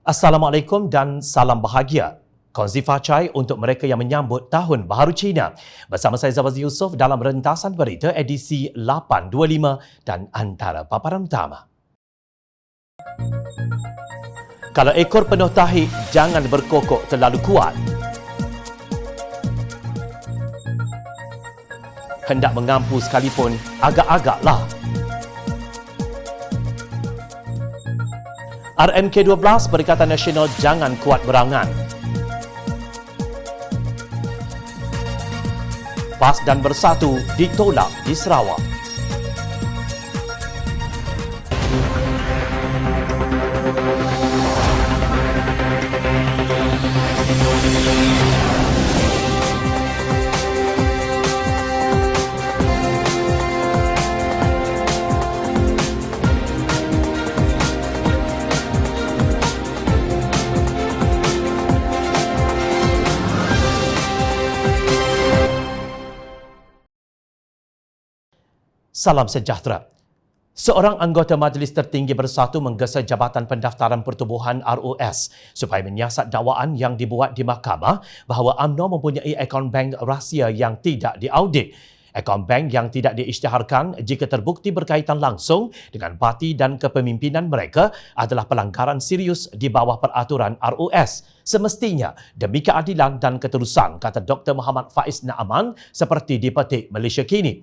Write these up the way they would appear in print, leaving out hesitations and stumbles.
Assalamualaikum dan salam bahagia. Kongsi Facai untuk mereka yang menyambut Tahun Baharu Cina. Bersama saya Zawaz Yusof dalam rentasan berita edisi 825 dan antara paparan utama. Kalau ekor penuh tahi, jangan berkokok terlalu kuat. Hendak mengampu sekalipun, agak-agaklah. RMK12 Perikatan Nasional jangan kuat berangan. PAS dan Bersatu ditolak di Sarawak. Salam sejahtera. Seorang anggota Majlis Tertinggi Bersatu menggesa Jabatan Pendaftaran Pertubuhan ROS supaya menyiasat dakwaan yang dibuat di mahkamah bahawa UMNO mempunyai akaun bank rahsia yang tidak diaudit. Akaun bank yang tidak diisytiharkan jika terbukti berkaitan langsung dengan parti dan kepemimpinan mereka adalah pelanggaran serius di bawah peraturan ROS. Semestinya demi keadilan dan keterusan, kata Dr. Muhammad Faiz Naaman seperti dipetik Malaysia Kini.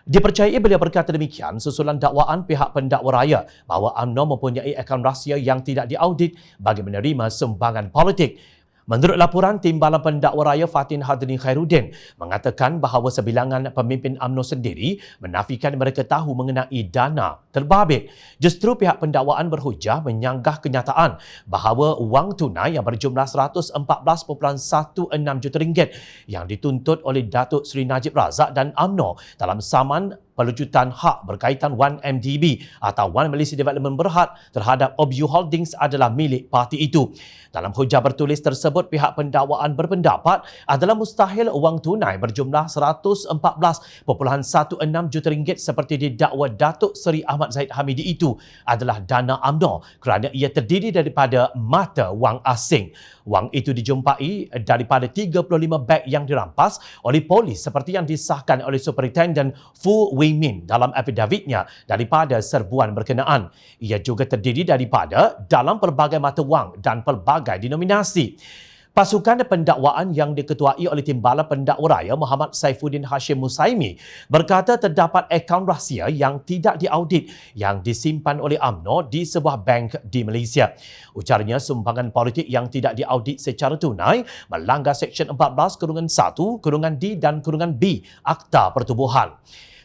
Dipercayai beliau berkata demikian susulan dakwaan pihak pendakwa raya bahawa UMNO mempunyai akaun rahsia yang tidak diaudit bagi menerima sumbangan politik. Menurut laporan, Timbalan Pendakwa Raya Fatin Hadrin Khairuddin mengatakan bahawa sebilangan pemimpin UMNO sendiri menafikan mereka tahu mengenai dana terbabit. Justru pihak pendakwaan berhujah menyanggah kenyataan bahawa wang tunai yang berjumlah RM114.16 juta yang dituntut oleh Datuk Seri Najib Razak dan UMNO dalam saman pelucutan hak berkaitan Wan MDB atau Wan Malaysia Development Berhad terhadap OBU Holdings adalah milik parti itu. Dalam hujah bertulis tersebut, pihak pendakwaan berpendapat adalah mustahil wang tunai berjumlah RM114.16 juta seperti didakwa Datuk Seri Ahmad Zahid Hamidi itu adalah dana UMNO kerana ia terdiri daripada mata wang asing. Wang itu dijumpai daripada 35 beg yang dirampas oleh polis seperti yang disahkan oleh Superintendent Fu Wei-min dalam affidavitnya daripada serbuan berkenaan. Ia juga terdiri daripada dalam pelbagai mata wang dan pelbagai denominasi. Pasukan pendakwaan yang diketuai oleh Timbalan Pendakwa Raya Muhammad Saifuddin Hashim Musaimi berkata terdapat akaun rahsia yang tidak diaudit yang disimpan oleh UMNO di sebuah bank di Malaysia. Ujarnya sumbangan politik yang tidak diaudit secara tunai melanggar Seksyen 14-1-D dan -B Akta Pertubuhan.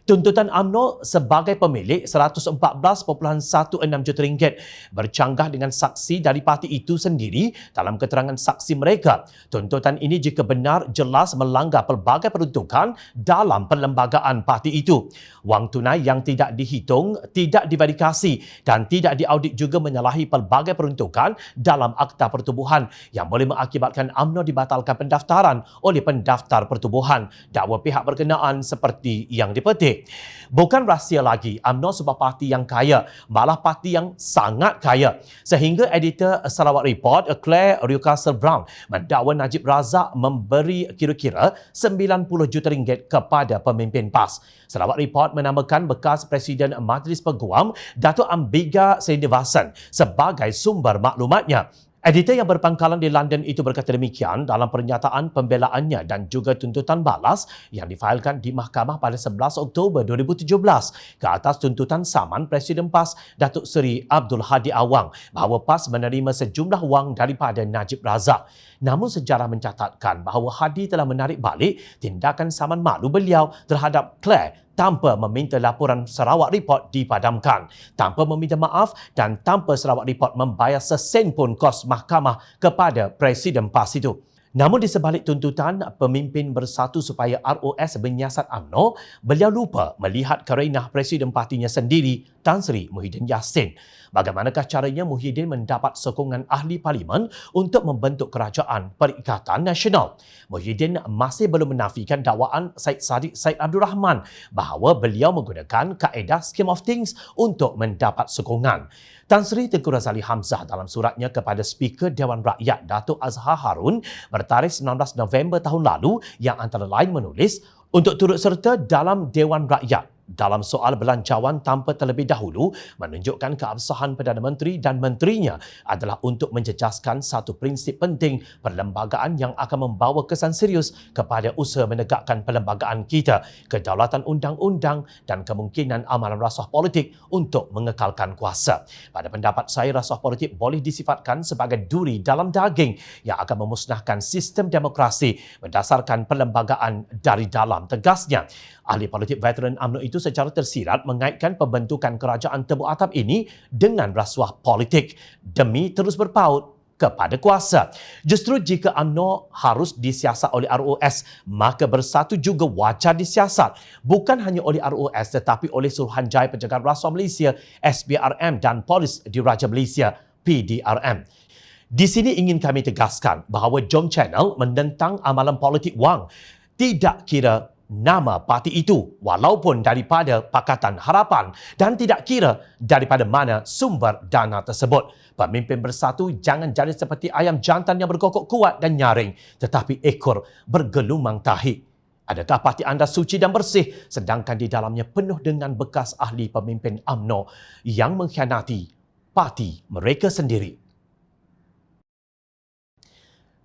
Tuntutan UMNO sebagai pemilik RM114.16 juta bercanggah dengan saksi dari parti itu sendiri dalam keterangan saksi mereka. Tuntutan ini jika benar jelas melanggar pelbagai peruntukan dalam perlembagaan parti itu. Wang tunai yang tidak dihitung, tidak diverifikasi dan tidak diaudit juga menyalahi pelbagai peruntukan dalam Akta Pertubuhan yang boleh mengakibatkan UMNO dibatalkan pendaftaran oleh pendaftar pertubuhan. Dakwa pihak berkenaan seperti yang dipetik. Bukan rahsia lagi, UMNO sebuah parti yang kaya, malah parti yang sangat kaya. Sehingga editor Sarawak Report, Claire Newcastle Brown, mendakwa Najib Razak memberi kira-kira RM90 juta kepada pemimpin PAS. Sarawak Report menamakan bekas Presiden Majlis Peguam, Datuk Ambiga Srinivasan sebagai sumber maklumatnya. Editor yang berpangkalan di London itu berkata demikian dalam pernyataan pembelaannya dan juga tuntutan balas yang difailkan di mahkamah pada 11 Oktober 2017 ke atas tuntutan saman Presiden PAS Datuk Seri Abdul Hadi Awang bahawa PAS menerima sejumlah wang daripada Najib Razak. Namun sejarah mencatatkan bahawa Hadi telah menarik balik tindakan saman maklum beliau terhadap Claire tanpa meminta laporan Sarawak Report dipadamkan, tanpa meminta maaf dan tanpa Sarawak Report membayar sesen pun kos mahkamah kepada Presiden PAS itu. Namun di sebalik tuntutan pemimpin bersatu supaya ROS menyiasat UMNO, beliau lupa melihat kerenah Presiden partinya sendiri, Tan Sri Muhyiddin Yassin. Bagaimanakah caranya Muhyiddin mendapat sokongan ahli parlimen untuk membentuk kerajaan Perikatan Nasional? Muhyiddin masih belum menafikan dakwaan Syed Saddiq Syed Abdul Rahman bahawa beliau menggunakan kaedah scheme of things untuk mendapat sokongan. Tan Sri Tengku Razali Hamzah dalam suratnya kepada Speaker Dewan Rakyat Datuk Azhar Harun bertarikh 19 November tahun lalu yang antara lain menulis untuk turut serta dalam Dewan Rakyat dalam soal belanjawan tanpa terlebih dahulu menunjukkan keabsahan Perdana Menteri dan menterinya adalah untuk menjejaskan satu prinsip penting perlembagaan yang akan membawa kesan serius kepada usaha menegakkan perlembagaan kita, kedaulatan undang-undang dan kemungkinan amalan rasuah politik untuk mengekalkan kuasa. Pada pendapat saya, rasuah politik boleh disifatkan sebagai duri dalam daging yang akan memusnahkan sistem demokrasi berdasarkan perlembagaan dari dalam, tegasnya. Ahli politik veteran UMNO itu secara tersirat mengaitkan pembentukan kerajaan tebuk atap ini dengan rasuah politik demi terus berpaut kepada kuasa. Justru jika UMNO harus disiasat oleh ROS, maka bersatu juga wajar disiasat bukan hanya oleh ROS tetapi oleh Suruhanjaya Pencegahan Rasuah Malaysia SPRM dan Polis Diraja Malaysia PDRM. Di sini ingin kami tegaskan bahawa Jom Channel menentang amalan politik wang, tidak kira nama parti itu walaupun daripada Pakatan Harapan dan tidak kira daripada mana sumber dana tersebut. Pemimpin bersatu jangan jadi seperti ayam jantan yang berkokok kuat dan nyaring tetapi ekor bergelumang tahi. Adakah parti anda suci dan bersih sedangkan di dalamnya penuh dengan bekas ahli pemimpin UMNO yang mengkhianati parti mereka sendiri?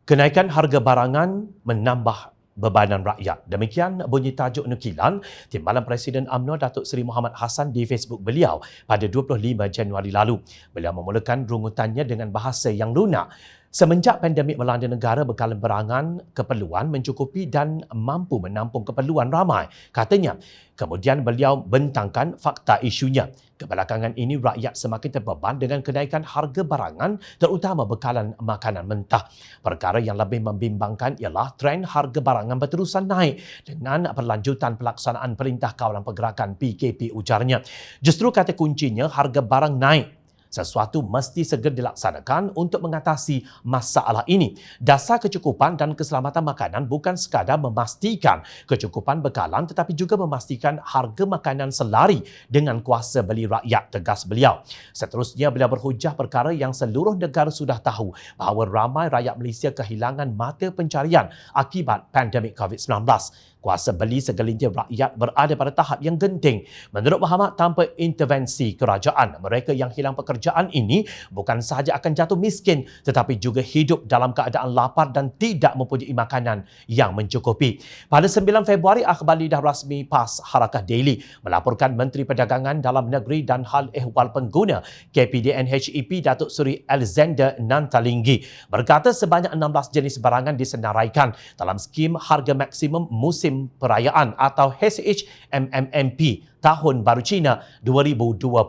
Kenaikan harga barangan menambah bebanan rakyat. Demikian bunyi tajuk nukilan Timbalan Presiden UMNO Datuk Seri Mohamad Hassan di Facebook beliau pada 25 Januari lalu. Beliau memulakan rungutannya dengan bahasa yang lunak. Semenjak pandemik melanda negara, bekalan barangan keperluan mencukupi dan mampu menampung keperluan ramai, katanya. Kemudian beliau bentangkan fakta isunya. Kebelakangan ini rakyat semakin terbeban dengan kenaikan harga barangan terutama bekalan makanan mentah. Perkara yang lebih membimbangkan ialah trend harga barangan berterusan naik dengan berlanjutan pelaksanaan Perintah Kawalan Pergerakan PKP, ujarnya. Justru kata kuncinya harga barang naik. Sesuatu mesti segera dilaksanakan untuk mengatasi masalah ini. Dasar kecukupan dan keselamatan makanan bukan sekadar memastikan kecukupan bekalan tetapi juga memastikan harga makanan selari dengan kuasa beli rakyat, tegas beliau. Seterusnya, beliau berhujah perkara yang seluruh negara sudah tahu bahawa ramai rakyat Malaysia kehilangan mata pencarian akibat pandemik COVID-19. Kuasa beli segelintir rakyat berada pada tahap yang genting. Menurut Mohamad, tanpa intervensi kerajaan, mereka yang hilang pekerjaan ini bukan sahaja akan jatuh miskin tetapi juga hidup dalam keadaan lapar dan tidak mempunyai makanan yang mencukupi. Pada 9 Februari, Akhbar Lidah Rasmi PAS Harakah Daily melaporkan Menteri Perdagangan Dalam Negeri dan Hal Ehwal Pengguna KPDN HEP Datuk Seri Alexander Nantalinggi berkata sebanyak 16 jenis barangan disenaraikan dalam skim harga maksimum musim perayaan atau HHMMMP Tahun Baru Cina 2021.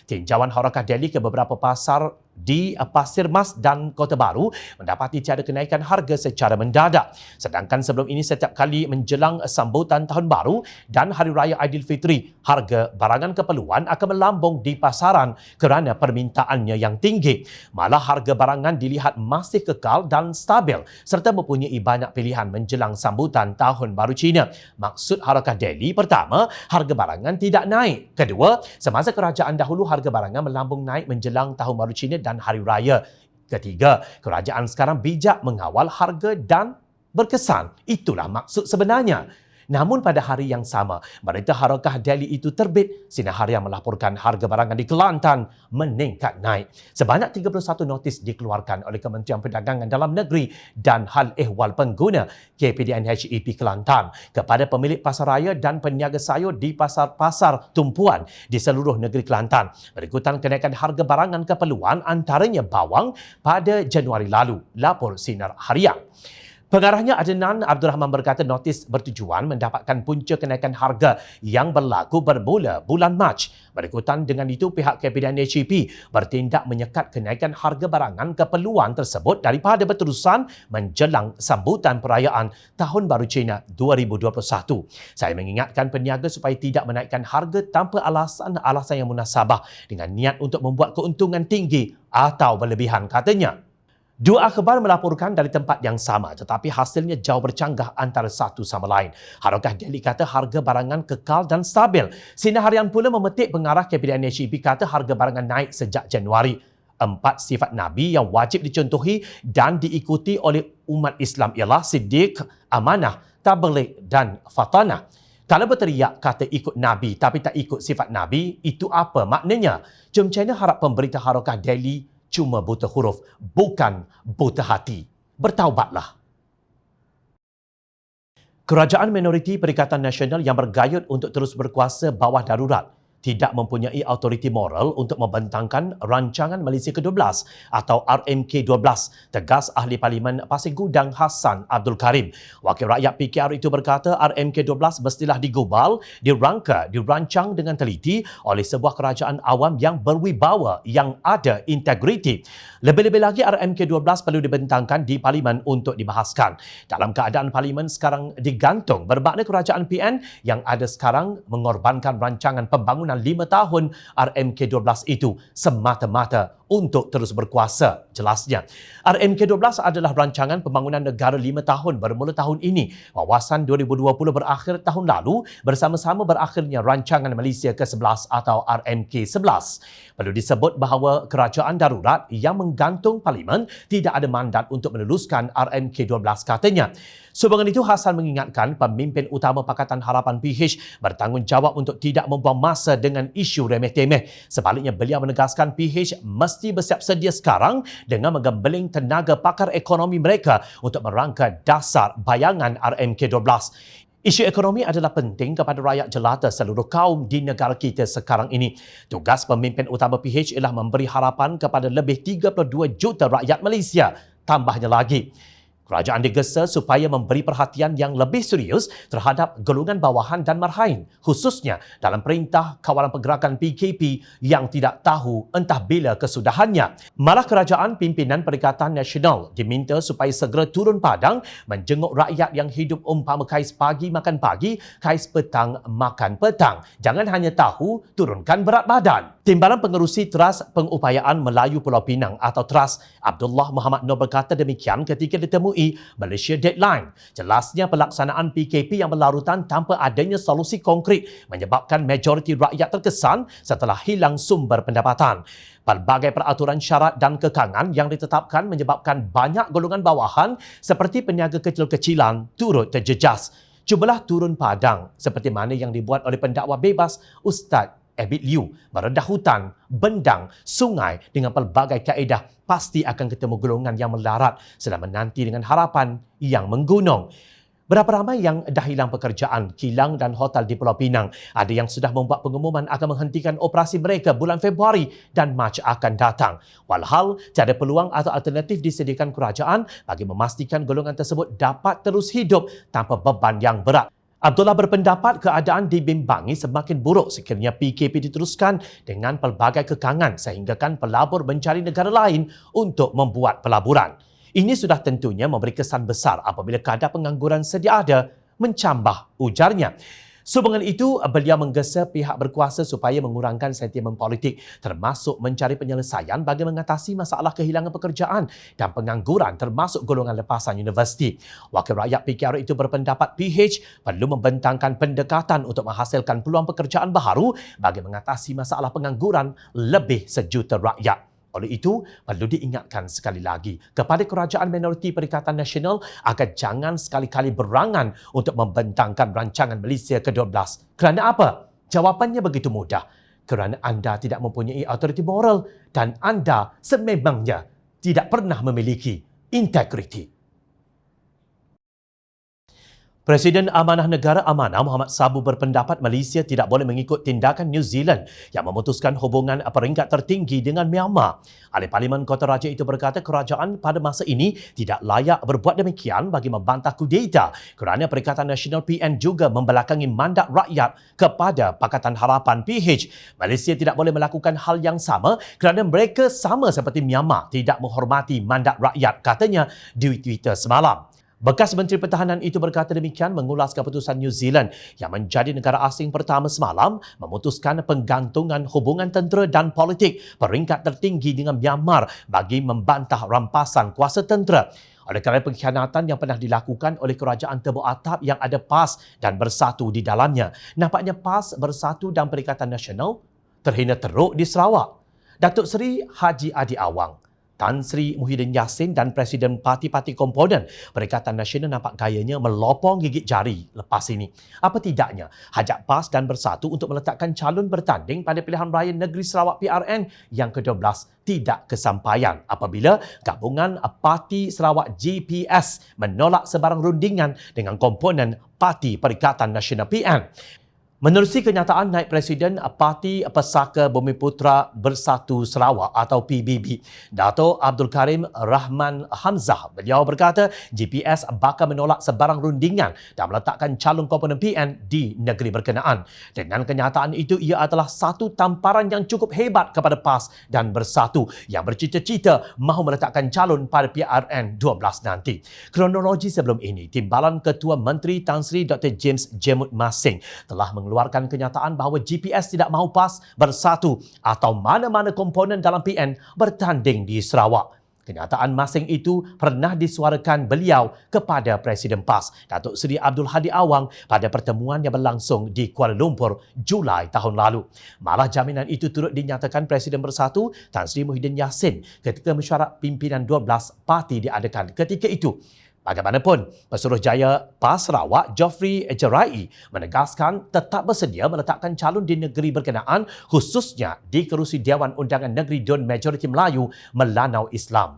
Tinjauan Harakah Delhi ke beberapa pasar di Pasir Mas dan Kota Baru mendapati tiada kenaikan harga secara mendadak. Sedangkan sebelum ini setiap kali menjelang sambutan Tahun Baru dan Hari Raya Aidilfitri, harga barangan keperluan akan melambung di pasaran kerana permintaannya yang tinggi. Malah harga barangan dilihat masih kekal dan stabil serta mempunyai banyak pilihan menjelang sambutan Tahun Baru Cina. Maksud Harakah Delhi, pertama, harga barangan tidak naik. Kedua, semasa kerajaan dahulu harga barangan melambung naik menjelang Tahun Baru Cina dan Hari Raya. Ketiga, kerajaan sekarang bijak mengawal harga dan berkesan. Itulah maksud sebenarnya. Namun pada hari yang sama, berita Harakah Delhi itu terbit. Sinar Harian melaporkan harga barangan di Kelantan meningkat naik. Sebanyak 31 notis dikeluarkan oleh Kementerian Perdagangan Dalam Negeri dan Hal Ehwal Pengguna KPDN HEP Kelantan kepada pemilik pasar raya dan peniaga sayur di pasar-pasar tumpuan di seluruh negeri Kelantan berikutan kenaikan harga barangan keperluan antaranya bawang pada Januari lalu, lapor Sinar Harian. Pengarahnya Adnan Abdul Rahman berkata notis bertujuan mendapatkan punca kenaikan harga yang berlaku bermula bulan Mac. Berikutan dengan itu, pihak KPDN HEP bertindak menyekat kenaikan harga barangan keperluan tersebut daripada berterusan menjelang sambutan perayaan Tahun Baru Cina 2021. Saya mengingatkan peniaga supaya tidak menaikkan harga tanpa alasan yang munasabah dengan niat untuk membuat keuntungan tinggi atau berlebihan, katanya. Dua akhbar melaporkan dari tempat yang sama tetapi hasilnya jauh bercanggah antara satu sama lain. Harakah Daily kata harga barangan kekal dan stabil. Sinar Harian pula memetik pengarah Kabinet NHB kata harga barangan naik sejak Januari. 4 sifat Nabi yang wajib dicontohi dan diikuti oleh umat Islam ialah Siddiq, Amanah, Tabligh dan Fatanah. Kalau berteriak kata ikut Nabi tapi tak ikut sifat Nabi, itu apa maknanya? Jom channel harap pemberita Harakah Daily cuma buta huruf, bukan buta hati. Bertaubatlah. Kerajaan minoriti Perikatan Nasional yang bergayut untuk terus berkuasa bawah darurat tidak mempunyai autoriti moral untuk membentangkan Rancangan Malaysia ke-12 atau RMK-12, tegas Ahli Parlimen Pasir Gudang Hassan Abdul Karim. Wakil rakyat PKR itu berkata RMK-12 mestilah digubal, dirangka, dirancang dengan teliti oleh sebuah kerajaan awam yang berwibawa, yang ada integriti. Lebih-lebih lagi RMK-12 perlu dibentangkan di Parlimen untuk dibahaskan. Dalam keadaan Parlimen sekarang digantung, bermakna kerajaan PN yang ada sekarang mengorbankan rancangan pembangunan 5 tahun RMK-12 itu semata-mata untuk terus berkuasa, jelasnya. RMK-12 adalah rancangan pembangunan negara 5 tahun bermula tahun ini. Wawasan 2020 berakhir tahun lalu bersama-sama berakhirnya rancangan Malaysia ke-11 atau RMK-11. Perlu disebut bahawa kerajaan darurat yang menggantung Parlimen tidak ada mandat untuk meneruskan RMK-12 katanya. Sehubungan itu, Hassan mengingatkan pemimpin utama Pakatan Harapan PH bertanggungjawab untuk tidak membuang masa dengan isu remeh-temeh. Sebaliknya, beliau menegaskan PH mesti bersiap sedia sekarang dengan menggembeling tenaga pakar ekonomi mereka untuk merangka dasar bayangan RMK-12. Isu ekonomi adalah penting kepada rakyat jelata seluruh kaum di negara kita sekarang ini. Tugas pemimpin utama PH ialah memberi harapan kepada lebih 32 juta rakyat Malaysia. Tambahnya lagi, kerajaan digesa supaya memberi perhatian yang lebih serius terhadap golongan bawahan dan marhain, khususnya dalam Perintah Kawalan Pergerakan PKP yang tidak tahu entah bila kesudahannya. Malah kerajaan pimpinan Perikatan Nasional diminta supaya segera turun padang menjenguk rakyat yang hidup umpama kais pagi makan pagi, kais petang makan petang. Jangan hanya tahu, turunkan berat badan. Timbalan Pengerusi Teras Pengupayaan Melayu Pulau Pinang atau TRAS, Abdullah Muhammad Nur berkata demikian ketika ditemui Malaysia Deadline. Jelasnya pelaksanaan PKP yang berlarutan tanpa adanya solusi konkret menyebabkan majoriti rakyat terkesan setelah hilang sumber pendapatan. Pelbagai peraturan syarat dan kekangan yang ditetapkan menyebabkan banyak golongan bawahan seperti peniaga kecil-kecilan turut terjejas. Cubalah turun padang seperti mana yang dibuat oleh pendakwa bebas Ustaz Abid Liu, meredah hutan, bendang, sungai dengan pelbagai kaedah, pasti akan ketemu golongan yang melarat sedang menanti dengan harapan yang menggunung. Berapa ramai yang dah hilang pekerjaan, kilang dan hotel di Pulau Pinang. Ada yang sudah membuat pengumuman akan menghentikan operasi mereka bulan Februari dan Mac akan datang. Walhal, tiada peluang atau alternatif disediakan kerajaan bagi memastikan golongan tersebut dapat terus hidup tanpa beban yang berat. Abdullah berpendapat keadaan dibimbangi semakin buruk sekiranya PKP diteruskan dengan pelbagai kekangan sehinggakan pelabur mencari negara lain untuk membuat pelaburan. Ini sudah tentunya memberi kesan besar apabila kadar pengangguran sedia ada mencambah, ujarnya. Sehubungan itu, beliau menggesa pihak berkuasa supaya mengurangkan sentimen politik termasuk mencari penyelesaian bagi mengatasi masalah kehilangan pekerjaan dan pengangguran termasuk golongan lepasan universiti. Wakil rakyat PKR itu berpendapat PH perlu membentangkan pendekatan untuk menghasilkan peluang pekerjaan baharu bagi mengatasi masalah pengangguran lebih sejuta rakyat. Oleh itu, perlu diingatkan sekali lagi kepada kerajaan minoriti Perikatan Nasional agar jangan sekali-kali berangan untuk membentangkan rancangan Malaysia ke-12. Kerana apa? Jawapannya begitu mudah. Kerana anda tidak mempunyai autoriti moral dan anda sememangnya tidak pernah memiliki integriti. Presiden Amanah Negara Amanah Muhammad Sabu berpendapat Malaysia tidak boleh mengikut tindakan New Zealand yang memutuskan hubungan peringkat tertinggi dengan Myanmar. Ahli Parlimen Kota Raja itu berkata kerajaan pada masa ini tidak layak berbuat demikian bagi membantah kudeta kerana Perikatan Nasional PN juga membelakangi mandat rakyat kepada Pakatan Harapan PH. Malaysia tidak boleh melakukan hal yang sama kerana mereka sama seperti Myanmar tidak menghormati mandat rakyat, katanya di Twitter semalam. Bekas Menteri Pertahanan itu berkata demikian mengulas keputusan New Zealand yang menjadi negara asing pertama semalam memutuskan penggantungan hubungan tentera dan politik peringkat tertinggi dengan Myanmar bagi membantah rampasan kuasa tentera. Oleh kerana pengkhianatan yang pernah dilakukan oleh kerajaan Tebuk Atap yang ada PAS dan Bersatu di dalamnya, nampaknya PAS, Bersatu dan Perikatan Nasional terhina teruk di Sarawak. Datuk Seri Haji Adi Awang, Tan Sri Muhyiddin Yassin dan Presiden Parti-Parti Komponen Perikatan Nasional nampak gayanya melopong gigit jari lepas ini. Apa tidaknya, hajat PAS dan Bersatu untuk meletakkan calon bertanding pada pilihan raya negeri Sarawak PRN yang ke-12 tidak kesampaian apabila gabungan Parti Sarawak GPS menolak sebarang rundingan dengan komponen Parti Perikatan Nasional PN. Menerusi kenyataan Naib Presiden Parti Pesaka Bumiputera Bersatu Sarawak atau PBB, Dato' Abdul Karim Rahman Hamzah, beliau berkata GPS bakal menolak sebarang rundingan dan meletakkan calon komponen PN di negeri berkenaan. Dengan kenyataan itu, ia adalah satu tamparan yang cukup hebat kepada PAS dan Bersatu yang bercita-cita mahu meletakkan calon pada PRN 12 nanti. Kronologi sebelum ini, Timbalan Ketua Menteri Tan Sri Dr. James Jemut Masing telah mengeluarkan kenyataan bahawa GPS tidak mahu PAS, Bersatu atau mana-mana komponen dalam PN bertanding di Sarawak. Kenyataan Masing itu pernah disuarakan beliau kepada Presiden PAS, Datuk Seri Abdul Hadi Awang pada pertemuan yang berlangsung di Kuala Lumpur Julai tahun lalu. Malah jaminan itu turut dinyatakan Presiden Bersatu Tan Sri Muhyiddin Yassin ketika mesyuarat pimpinan 12 parti diadakan ketika itu. Bagaimanapun, Pesuruhjaya PAS Sarawak Geoffrey Jerai menegaskan tetap bersedia meletakkan calon di negeri berkenaan khususnya di kerusi Dewan Undangan Negeri Dun Majoriti Melayu Melanau Islam.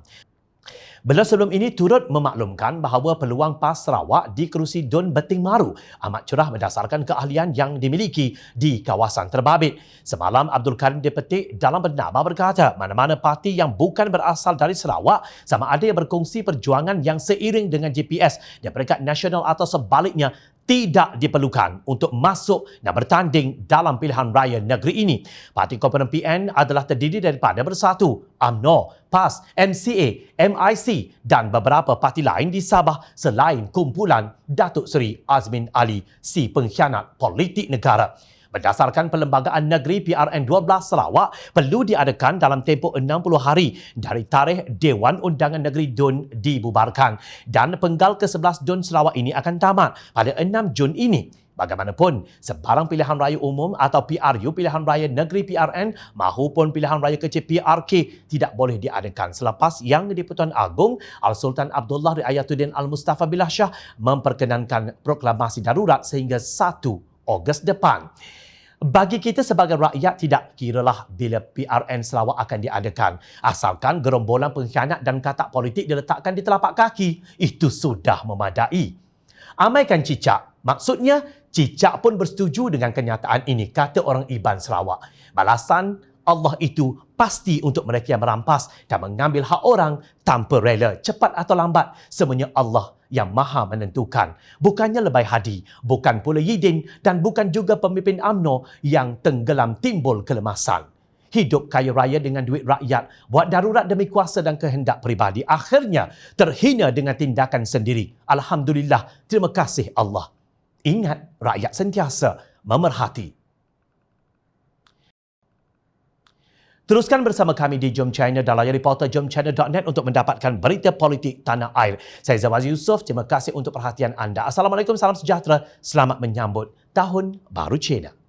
Beliau sebelum ini turut memaklumkan bahawa peluang PAS Sarawak di kerusi Dun Beting Maru amat cerah berdasarkan keahlian yang dimiliki di kawasan terbabit. Semalam Abdul Karim dipetik dalam bernama berkata mana-mana parti yang bukan berasal dari Sarawak sama ada yang berkongsi perjuangan yang seiring dengan GPS dan Perikatan Nasional atau sebaliknya tidak diperlukan untuk masuk dan bertanding dalam pilihan raya negeri ini. Parti komponen PN adalah terdiri daripada Bersatu, UMNO, PAS, MCA, MIC dan beberapa parti lain di Sabah selain kumpulan Datuk Seri Azmin Ali, si pengkhianat politik negara. Berdasarkan Perlembagaan Negeri PRN 12 Sarawak perlu diadakan dalam tempoh 60 hari dari tarikh Dewan Undangan Negeri Dun dibubarkan dan penggal ke-11 Dun Sarawak ini akan tamat pada 6 Jun ini. Bagaimanapun, sebarang pilihan raya umum atau PRU pilihan raya negeri PRN mahupun pilihan raya kecil PRK tidak boleh diadakan selepas Yang di-Pertuan Agong Al-Sultan Abdullah Riayatuddin Al-Mustafa Billah Shah memperkenankan proklamasi darurat sehingga 1 Ogos depan. Bagi kita sebagai rakyat tidak kiralah bila PRN Sarawak akan diadakan. Asalkan gerombolan pengkhianat dan katak politik diletakkan di telapak kaki, itu sudah memadai. Amaikan cicak. Maksudnya, cicak pun bersetuju dengan kenyataan ini, kata orang Iban Sarawak. Balasan Allah itu pasti untuk mereka yang merampas dan mengambil hak orang tanpa rela. Cepat atau lambat, semuanya Allah yang maha menentukan. Bukannya Lebay Hadi, bukan pula Yidin dan bukan juga pemimpin UMNO yang tenggelam timbul kelemasan. Hidup kaya raya dengan duit rakyat, buat darurat demi kuasa dan kehendak peribadi. Akhirnya terhina dengan tindakan sendiri. Alhamdulillah, terima kasih Allah. Ingat, rakyat sentiasa memerhati. Teruskan bersama kami di Jom China dan layari portal jomchina.net untuk mendapatkan berita politik tanah air. Saya Zawaz Yusof, terima kasih untuk perhatian anda. Assalamualaikum, salam sejahtera, selamat menyambut Tahun Baru Cina.